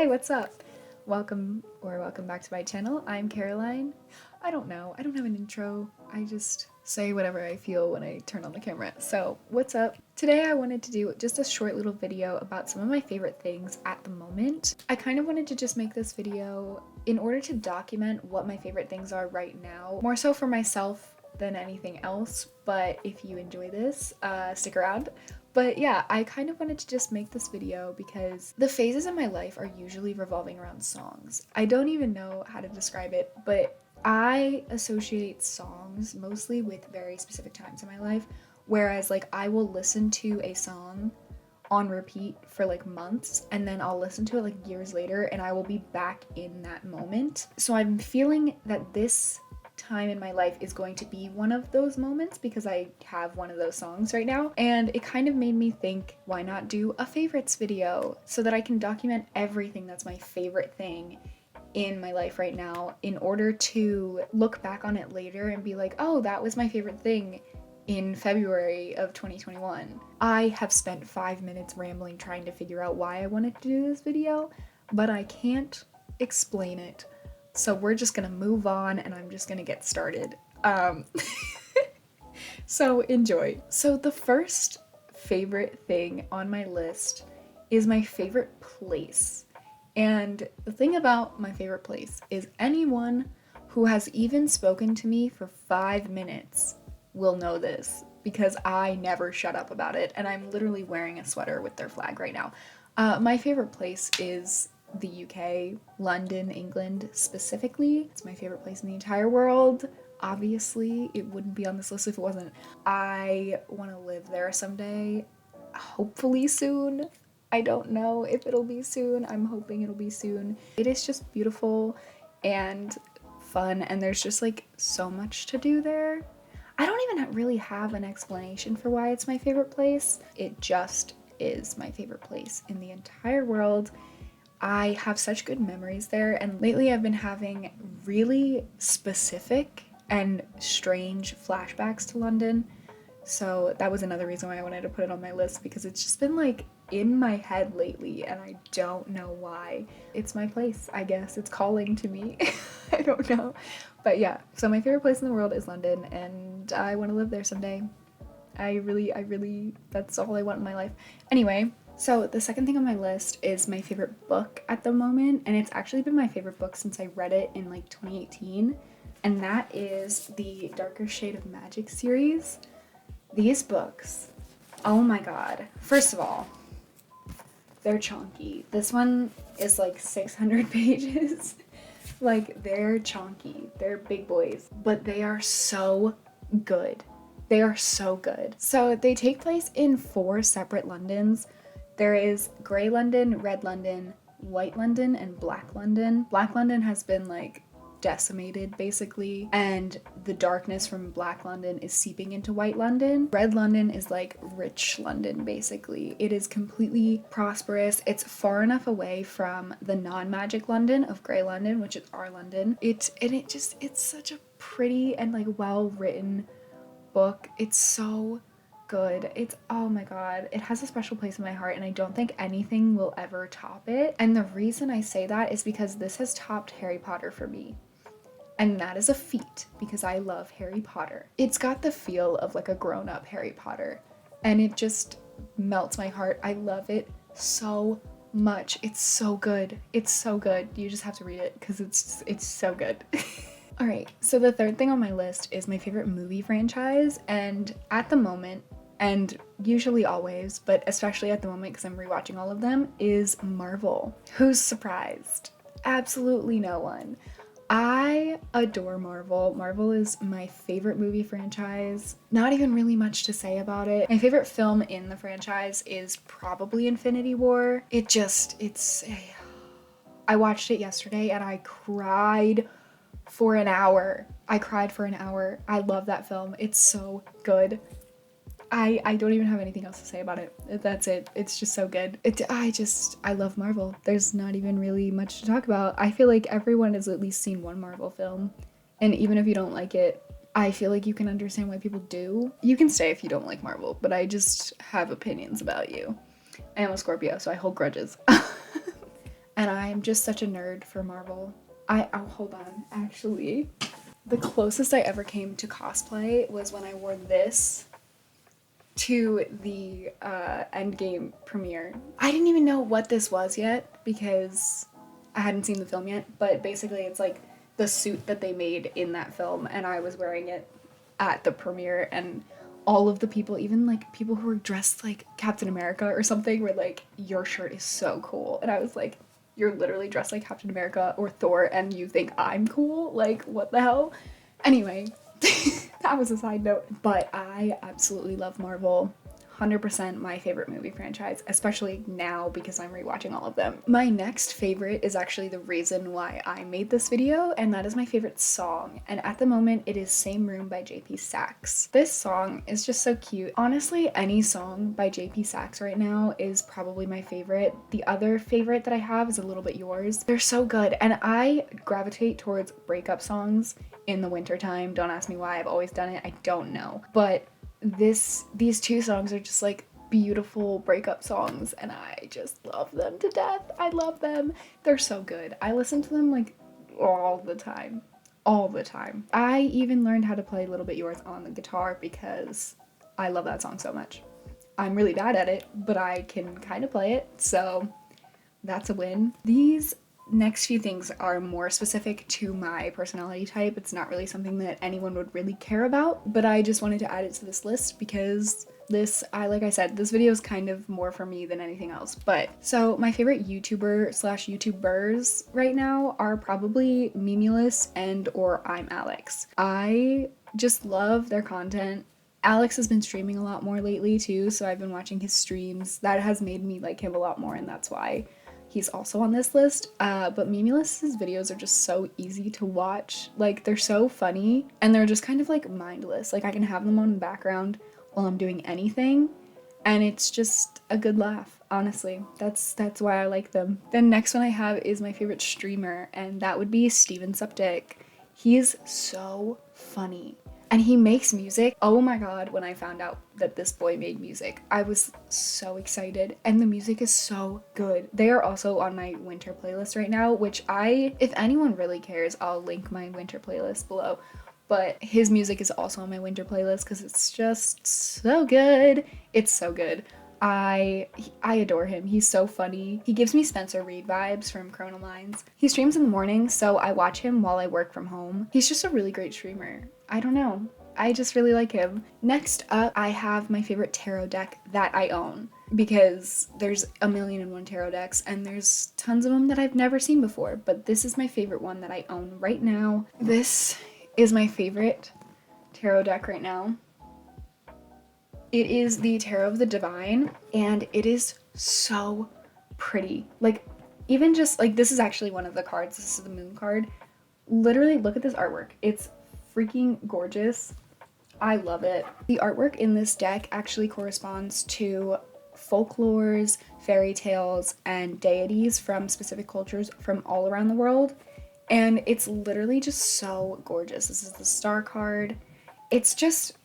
Hey, what's up? Welcome back to my channel. I'm Caroline. I don't have an intro. I just say whatever I feel when I turn on the camera. So, what's up? Today I wanted to do just a short little video about some of my favorite things at the moment. I kind of wanted to just make this video in order to document what my favorite things are right now, more so for myself than anything else, but if you enjoy this, stick around. But yeah, I kind of wanted to just make this video because the phases in my life are usually revolving around songs. I don't even know how to describe it, but I associate songs mostly with very specific times in my life, whereas like I will listen to a song on repeat for like months and then I'll listen to it like years later and I will be back in that moment. So I'm feeling that this time in my life is going to be one of those moments because I have one of those songs right now, and it kind of made me think, why not do a favorites video so that I can document everything that's my favorite thing in my life right now in order to look back on it later and be like, oh, that was my favorite thing in February of 2021. I have spent 5 minutes rambling trying to figure out why I wanted to do this video, but I can't explain it. So we're just gonna move on and I'm just gonna get started. So enjoy. So the first favorite thing on my list is my favorite place. And the thing about my favorite place is anyone who has even spoken to me for 5 minutes will know this because I never shut up about it, and I'm literally wearing a sweater with their flag right now. My favorite place is the UK, London, England specifically. It's my favorite place in the entire world. Obviously, it wouldn't be on this list if it wasn't. I want to live there someday, hopefully soon. I don't know if it'll be soon. I'm hoping it'll be soon. It is just beautiful and fun, and there's just like so much to do there. I don't even really have an explanation for why it's my favorite place. It just is my favorite place in the entire world. I have such good memories there, and lately I've been having really specific and strange flashbacks to London. So that was another reason why I wanted to put it on my list, because it's just been like in my head lately and I don't know why. It's my place, I guess. It's calling to me. I don't know. But yeah, so my favorite place in the world is London and I want to live there someday. I really, that's all I want in my life. Anyway, so the second thing on my list is my favorite book at the moment, and it's actually been my favorite book since I read it in like 2018, and that is the Darker Shade of Magic series. These books, oh my god. First of all, they're chunky. This one is like 600 pages. Like, they're chunky. They're big boys, but they are so good. They are so good. So they take place in 4 separate Londons. There is Grey London, Red London, White London, and Black London. Black London has been like decimated basically, and the darkness from Black London is seeping into White London. Red London is like rich London basically. It is completely prosperous. It's far enough away from the non-magic London of Grey London, which is our London. It's such a pretty and like well-written book. It's so good. It's, oh my god, it has a special place in my heart and I don't think anything will ever top it. And the reason I say that is because this has topped Harry Potter for me. And that is a feat because I love Harry Potter. It's got the feel of like a grown-up Harry Potter and it just melts my heart. I love it so much. It's so good. It's so good. You just have to read it because it's so good. All right, so the third thing on my list is my favorite movie franchise, and at the moment, and usually always, but especially at the moment because I'm rewatching all of them, is Marvel. Who's surprised? Absolutely no one. I adore Marvel. Marvel is my favorite movie franchise. Not even really much to say about it. My favorite film in the franchise is probably Infinity War. I watched it yesterday and I cried for an hour. I love that film. It's so good. I don't even have anything else to say about it. That's it. It's just so good. I love Marvel. There's not even really much to talk about. I feel like everyone has at least seen one Marvel film. And even if you don't like it, I feel like you can understand why people do. You can stay if you don't like Marvel, but I just have opinions about you. I am a Scorpio, so I hold grudges. and I'm just such a nerd for Marvel. Oh, hold on, actually. The closest I ever came to cosplay was when I wore this to the Endgame premiere. I didn't even know what this was yet because I hadn't seen the film yet, but basically it's like the suit that they made in that film, and I was wearing it at the premiere, and all of the people, even like people who were dressed like Captain America or something, were like, your shirt is so cool. And I was like, you're literally dressed like Captain America or Thor and you think I'm cool? Like, what the hell? Anyway, that was a side note. But I absolutely love Marvel. 100% my favorite movie franchise, especially now because I'm rewatching all of them. My next favorite is actually the reason why I made this video, and that is my favorite song. And at the moment, it is Same Room by JP Saxe. This song is just so cute. Honestly, any song by JP Saxe right now is probably my favorite. The other favorite that I have is A Little Bit Yours. They're so good, and I gravitate towards breakup songs in the wintertime. Don't ask me why, I've always done it, I don't know. But these two songs are just like beautiful breakup songs, and I just love them to death. I love them. They're so good. I listen to them like all the time. All the time. I even learned how to play A Little Bit Yours on the guitar because I love that song so much. I'm really bad at it, but I can kind of play it, so that's a win. These next few things are more specific to my personality type. It's not really something that anyone would really care about, but I just wanted to add it to this list because like I said, this video is kind of more for me than anything else. But so my favorite YouTuber slash YouTubers right now are probably Mimulus and or I'm Alex. I just love their content. Alex has been streaming a lot more lately too, so I've been watching his streams. That has made me like him a lot more, and that's why he's also on this list. But Mimilus's videos are just so easy to watch. Like, they're so funny, and they're just kind of like mindless. Like, I can have them on in the background while I'm doing anything, and it's just a good laugh. Honestly, that's why I like them. The next one I have is my favorite streamer, and that would be Steven Suptic. He's so funny. And he makes music. Oh my god, when I found out that this boy made music, I was so excited. And the music is so good. They are also on my winter playlist right now, which if anyone really cares, I'll link my winter playlist below. But his music is also on my winter playlist because it's just so good. It's so good. I adore him. He's so funny. He gives me Spencer Reid vibes from Chrono Mines. He streams in the morning, so I watch him while I work from home. He's just a really great streamer. I don't know. I just really like him. Next up, I have my favorite tarot deck that I own because there's 1,000,001 tarot decks and there's tons of them that I've never seen before, but this is my favorite one that I own right now. This is my favorite tarot deck right now. It is the Tarot of the Divine, and it is so pretty. Like, even just, like, this is actually one of the cards. This is the moon card. Literally, look at this artwork. It's freaking gorgeous. I love it. The artwork in this deck actually corresponds to folklores, fairy tales, and deities from specific cultures from all around the world. And it's literally just so gorgeous. This is the star card. It's just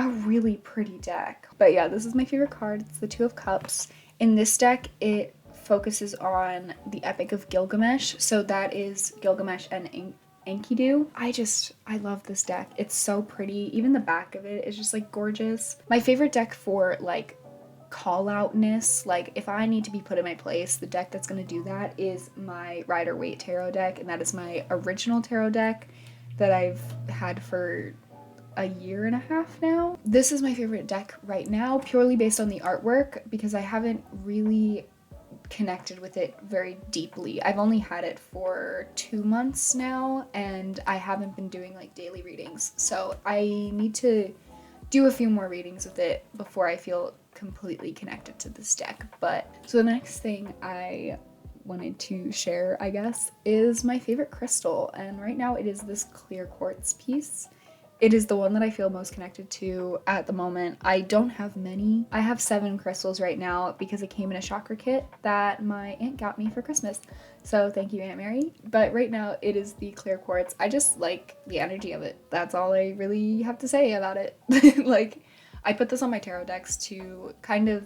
a really pretty deck. But yeah, this is my favorite card. It's the Two of Cups. In this deck, it focuses on the Epic of Gilgamesh. So that is Gilgamesh and Enkidu. I love this deck. It's so pretty. Even the back of it is just like gorgeous. My favorite deck for like call outness, like if I need to be put in my place, the deck that's going to do that is my Rider-Waite tarot deck, and that is my original tarot deck that I've had for a year and a half now. This is my favorite deck right now, purely based on the artwork, because I haven't really connected with it very deeply. I've only had it for 2 months now, and I haven't been doing like daily readings, so I need to do a few more readings with it before I feel completely connected to this deck. But so the next thing I wanted to share, I guess, is my favorite crystal, and right now it is this clear quartz piece. It is the one that I feel most connected to at the moment. I don't have many. I have 7 crystals right now because it came in a chakra kit that my aunt got me for Christmas. So thank you, Aunt Mary. But right now it is the clear quartz. I just like the energy of it. That's all I really have to say about it. Like, I put this on my tarot decks to kind of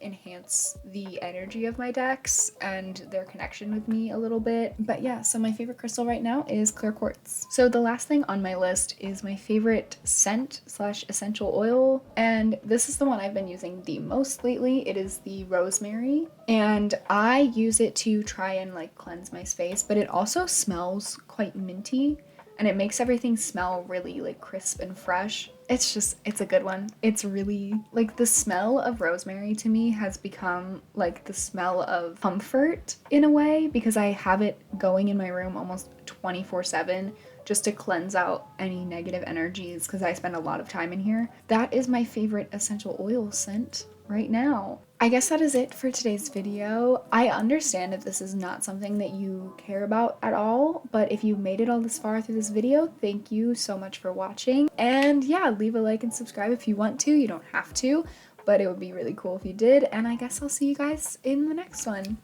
enhance the energy of my decks and their connection with me a little bit. But yeah, so my favorite crystal right now is clear quartz. So the last thing on my list is my favorite scent slash essential oil, and this is the one I've been using the most lately. It is the rosemary, and I use it to try and like cleanse my space, but it also smells quite minty and it makes everything smell really like crisp and fresh. It's a good one. It's really like the smell of rosemary to me has become like the smell of comfort in a way, because I have it going in my room almost 24/7 just to cleanse out any negative energies because I spend a lot of time in here. That is my favorite essential oil scent right now. I guess that is it for today's video. I understand if this is not something that you care about at all, but if you made it all this far through this video, thank you so much for watching. And yeah, leave a like and subscribe if you want to. You don't have to, but it would be really cool if you did. And I guess I'll see you guys in the next one.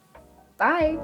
Bye!